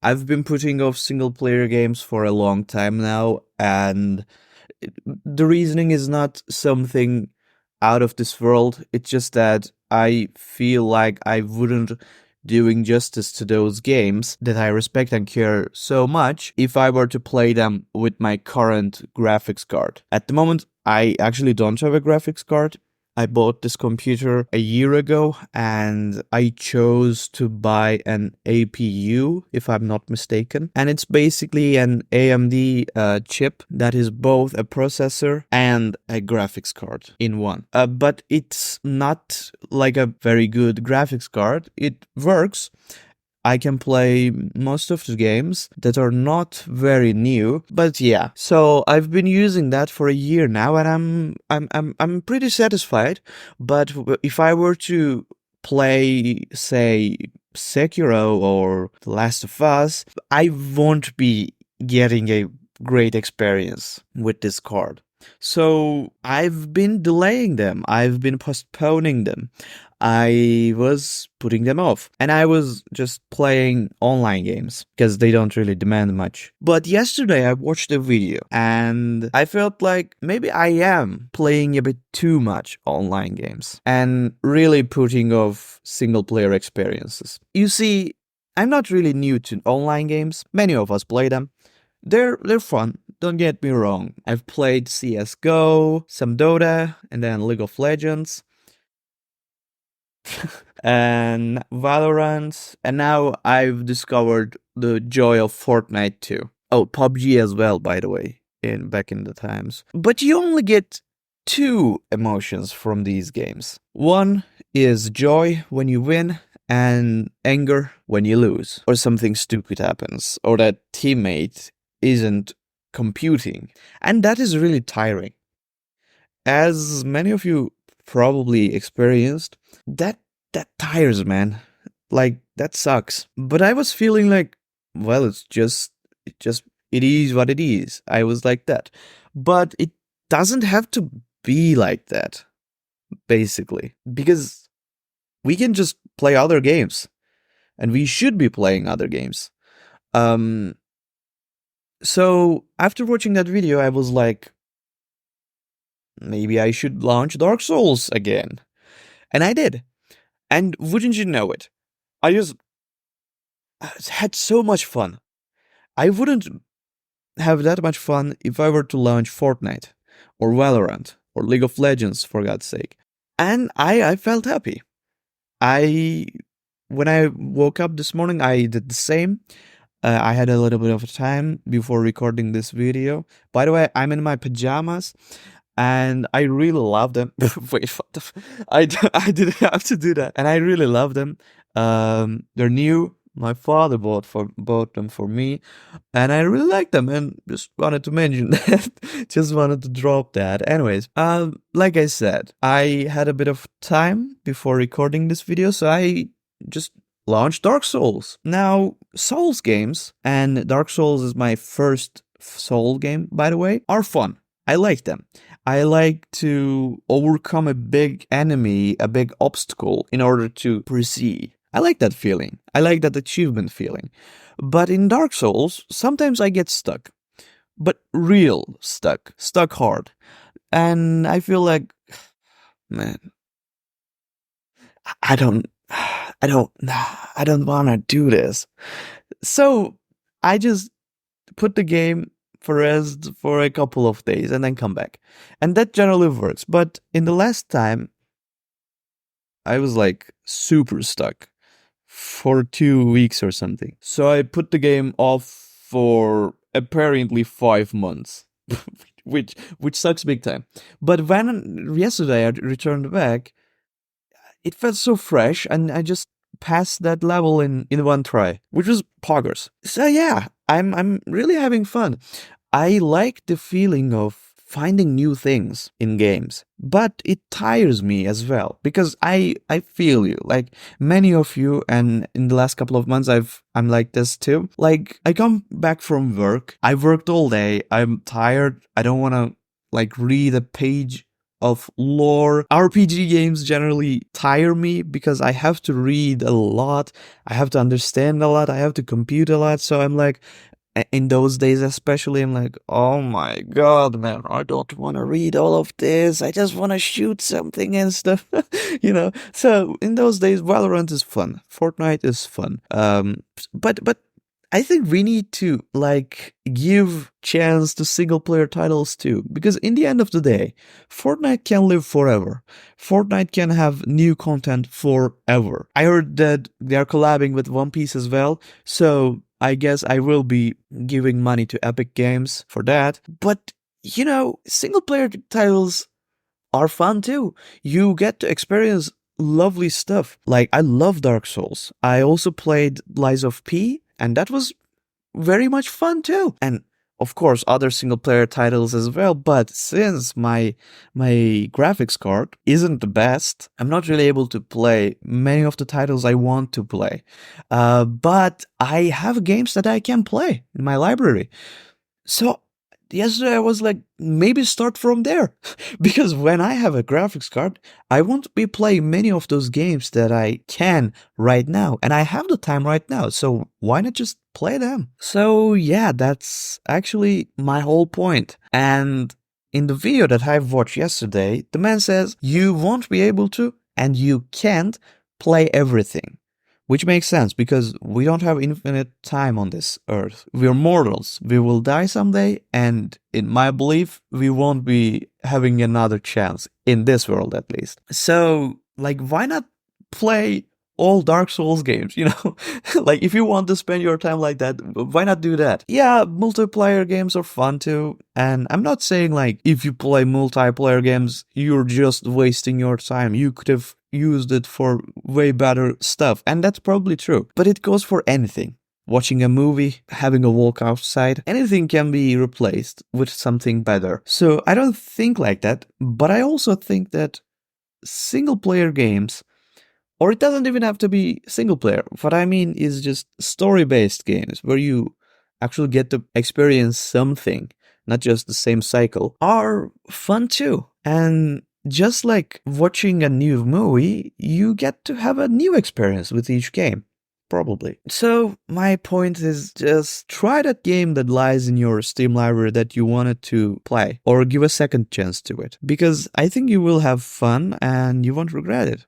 I've been putting off single player games for a long time now, and the reasoning is not something out of this world. It's just that I feel like I wouldn't doing justice to those games that I respect and care so much if I were to play them with my current graphics card. At the moment, I actually don't have a graphics card. I bought this computer a year ago and I chose to buy an APU, if I'm not mistaken. And it's basically an AMD chip that is both a processor and a graphics card in one. But it's not like a very good graphics card. It works. I can play most of the games that are not very new, but yeah. So I've been using that for a year now, and I'm pretty satisfied. But if I were to play, say, Sekiro or The Last of Us, I won't be getting a great experience with this card. So I've been delaying them. I've been postponing them. I was putting them off. And I was just playing online games because they don't really demand much. But yesterday I watched a video and I felt like maybe I am playing a bit too much online games and really putting off single player experiences. You see, I'm not really new to online games. Many of us play them. They're fun, don't get me wrong. I've played CSGO, some Dota, and then League of Legends, and Valorant, and now I've discovered the joy of Fortnite too. Oh, PUBG as well, by the way, back in the times. But you only get two emotions from these games. One is joy when you win, and anger when you lose, or something stupid happens, or that teammate isn't computing. And that is really tiring. As many of you probably experienced, that tires, man. Like, that sucks. But I was feeling like, well, it is what it is. I was like that. But it doesn't have to be like that, basically. Because we can just play other games. And we should be playing other games. So after watching that video, I was like, maybe I should launch Dark Souls again. And I did. And wouldn't you know it, I just had so much fun. I wouldn't have that much fun if I were to launch Fortnite or Valorant or League of Legends, for God's sake. And I felt happy. When I woke up this morning, I did the same. I had a little bit of time before recording this video. By the way, I'm in my pajamas, and I really love them. Wait, what the I didn't have to do that, and I really love them. They're new. My father bought them for me, and I really like them. And just wanted to mention that. Just wanted to drop that. Anyways, like I said, I had a bit of time before recording this video, so I just launched Dark Souls. Now, Souls games, and Dark Souls is my first Soul game, by the way, are fun. I like them. I like to overcome a big enemy, a big obstacle, in order to proceed. I like that feeling. I like that achievement feeling. But in Dark Souls, sometimes I get stuck. But real stuck. Stuck hard. And I feel like, man, I don't want to do this. So I just put the game for rest for a couple of days and then come back. And that generally works. But in the last time, I was like super stuck for 2 weeks or something. So I put the game off for apparently 5 months. which sucks big time. But when yesterday I returned back, it felt so fresh, and I just passed that level in one try, which was poggers. So yeah, I'm really having fun. I like the feeling of finding new things in games, but it tires me as well, because I feel you, like many of you, and in the last couple of months I'm like this too. Like, I come back from work, I worked all day, I'm tired, I don't want to like read a page of lore. RPG games generally tire me because I have to read a lot, I have to understand a lot, I have to compute a lot. So I'm like, in those days especially, I'm like, oh my god, man, I don't want to read all of this, I just want to shoot something and stuff. So in those days, Valorant is fun, Fortnite is fun. But I think we need to like give chance to single player titles too, because in the end of the day, Fortnite can live forever. Fortnite can have new content forever. I heard that they are collabing with One Piece as well, so I guess I will be giving money to Epic Games for that. But single player titles are fun too. You get to experience lovely stuff. Like, I love Dark Souls. I also played Lies of P, and that was very much fun too. And of course, other single player titles as well. But since my graphics card isn't the best, I'm not really able to play many of the titles I want to play. But I have games that I can play in my library. So yesterday I was like, maybe start from there. Because when I have a graphics card, I won't be playing many of those games that I can right now. And I have the time right now. So why not just play them? So yeah, that's actually my whole point. And in the video that I watched yesterday, the man says you won't be able to and you can't play everything. Which makes sense because we don't have infinite time on this earth. We're mortals. We will die someday, and in my belief, we won't be having another chance in this world at least. So, like, why not play all Dark Souls games, Like, if you want to spend your time like that, why not do that? Yeah, multiplayer games are fun too. And I'm not saying, like, if you play multiplayer games, you're just wasting your time. You could have used it for way better stuff. And that's probably true. But it goes for anything. Watching a movie, having a walk outside, anything can be replaced with something better. So I don't think like that. But I also think that single player games, or it doesn't even have to be single player. What I mean is just story-based games where you actually get to experience something, not just the same cycle, are fun too. And just like watching a new movie, you get to have a new experience with each game. Probably. So my point is just try that game that lies in your Steam library that you wanted to play, or give a second chance to it, because I think you will have fun and you won't regret it.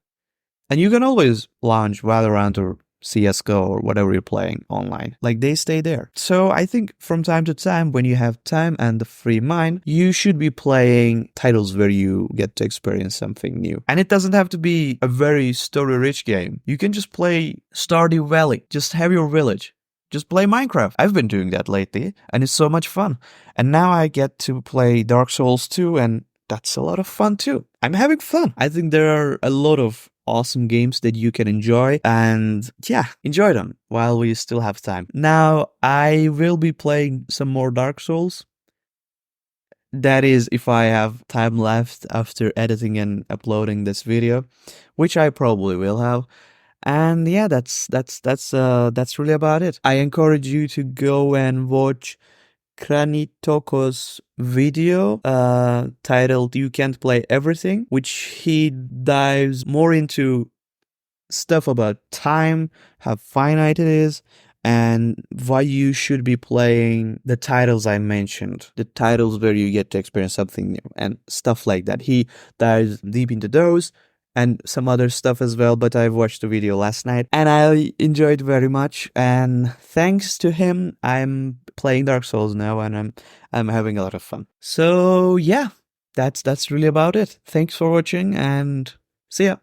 And you can always launch Valorant or CSGO or whatever you're playing online. Like, they stay there. So I think from time to time, when you have time and the free mind, you should be playing titles where you get to experience something new. And it doesn't have to be a very story-rich game. You can just play Stardew Valley. Just have your village. Just play Minecraft. I've been doing that lately, and it's so much fun. And now I get to play Dark Souls 2, and that's a lot of fun too. I'm having fun. I think there are a lot of awesome games that you can enjoy, and yeah, enjoy them while we still have time. Now, I will be playing some more Dark Souls. That is, if I have time left after editing and uploading this video, which I probably will have. And yeah, that's really about it. I encourage you to go and watch Kranitoko's video titled You Can't Play Everything, which he dives more into stuff about time, how finite it is, and why you should be playing the titles I mentioned, the titles where you get to experience something new and stuff like that. He dives deep into those and some other stuff as well, but I watched the video last night and I enjoyed very much, and thanks to him I'm playing Dark Souls now and I'm having a lot of fun. So yeah, that's really about it. Thanks for watching and see ya.